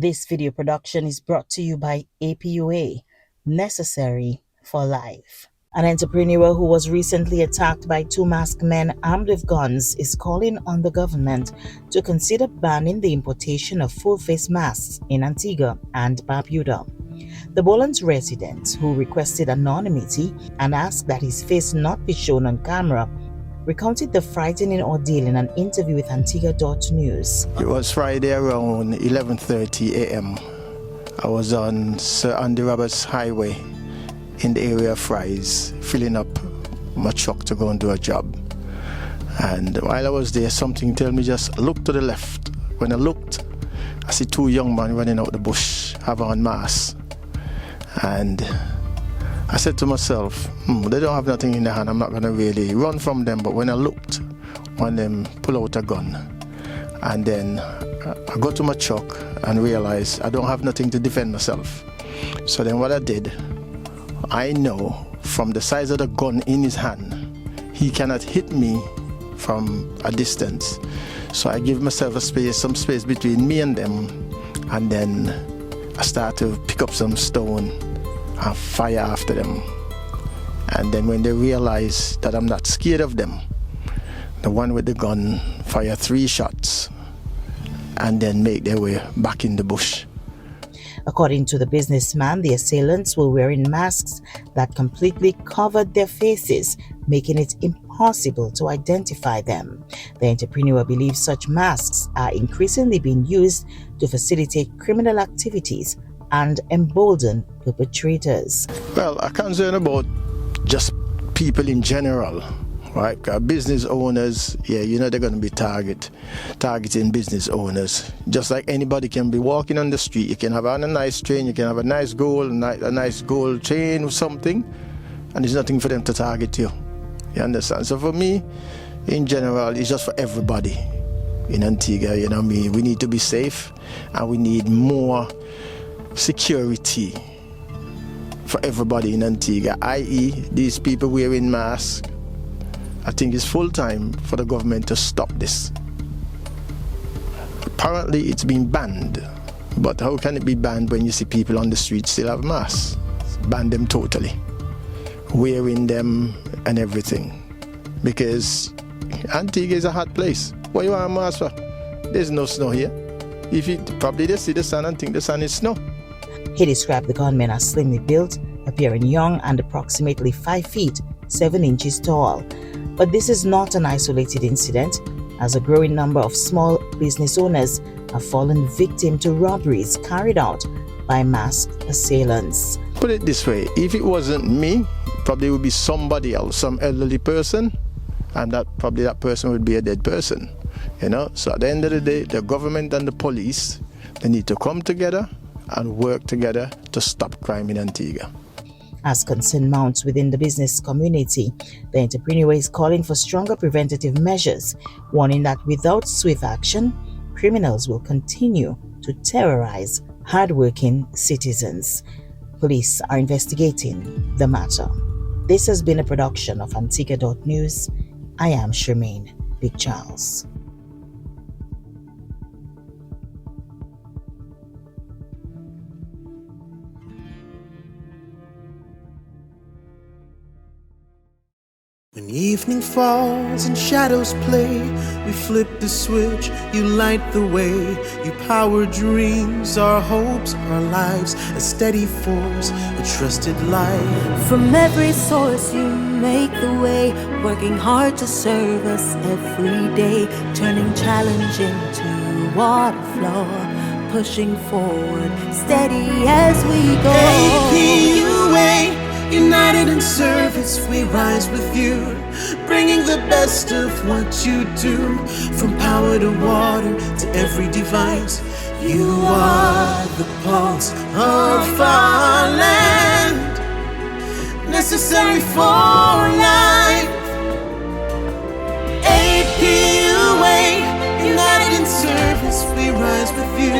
This video production is brought to you by APUA, Necessary for Life. An entrepreneur who was recently attacked by two masked men armed with guns is calling on the government to consider banning the importation of full-face masks in Antigua and Barbuda. The Boland's resident, who requested anonymity and asked that his face not be shown on camera, recounted the frightening ordeal in an interview with Antigua.news. It was Friday around 11:30 a.m. I was on Sir Andy Roberts Highway in the area of Fries, filling up my truck to go and do a job. And while I was there, something told me just look to the left. When I looked, I see two young men running out the bush, have on masks. And I said to myself, they don't have nothing in their hand, I'm not going to really run from them. But when I looked, one of them pull out a gun. And then I go to my truck and realize I don't have nothing to defend myself. So then what I did, I know from the size of the gun in his hand, he cannot hit me from a distance. So I give myself some space between me and them. And then I start to pick up some stone and fire after them. And then when they realize that I'm not scared of them, the one with the gun fire 3 shots and then make their way back in the bush. According to the businessman, the assailants were wearing masks that completely covered their faces, making it impossible to identify them. The entrepreneur believes such masks are increasingly being used to facilitate criminal activities and embolden perpetrators. Well, I'm concerned about just people in general, right? Business owners, they're going to be targeting business owners. Just like anybody can be walking on the street, you can have on a nice chain, you can have a nice gold chain or something, and there's nothing for them to target you. You understand? So for me, in general, it's just for everybody in Antigua. We need to be safe, and we need more security for everybody in Antigua, i.e. these people wearing masks. I think it's full time for the government to stop this. Apparently it's been banned, but how can it be banned when you see people on the street still have masks? Ban them totally, wearing them and everything, because Antigua is a hot place. What you want a mask for? There's no snow here. If you probably they see the sun and think the sun is snow. He described the gunmen as slimly built, appearing young and approximately 5 feet 7 inches tall. But this is not an isolated incident, as a growing number of small business owners have fallen victim to robberies carried out by masked assailants. Put it this way, if it wasn't me, probably it would be somebody else, some elderly person, and that person would be a dead person. So at the end of the day, the government and the police, they need to come together and work together to stop crime in Antigua. As concern mounts within the business community, the entrepreneur is calling for stronger preventative measures, warning that without swift action, criminals will continue to terrorize hardworking citizens. Police are investigating the matter. This has been a production of Antigua.news. I am Charmaine Big Charles. When evening falls and shadows play, we flip the switch, you light the way. You power dreams, our hopes, our lives, a steady force, a trusted light. From every source you make the way, working hard to serve us every day, turning challenge into water flow, pushing forward, steady as we go. APUA, united in service, we rise with you, bringing the best of what you do. From power to water to every device, you are the pulse of our land, necessary for life. APUA, united in service, we rise with you,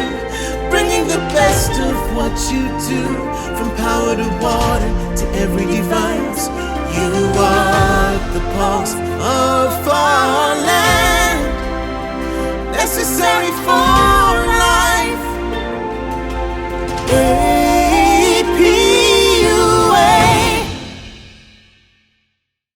bringing the best of what you do. From power to water to every device, you are the pulse of our land.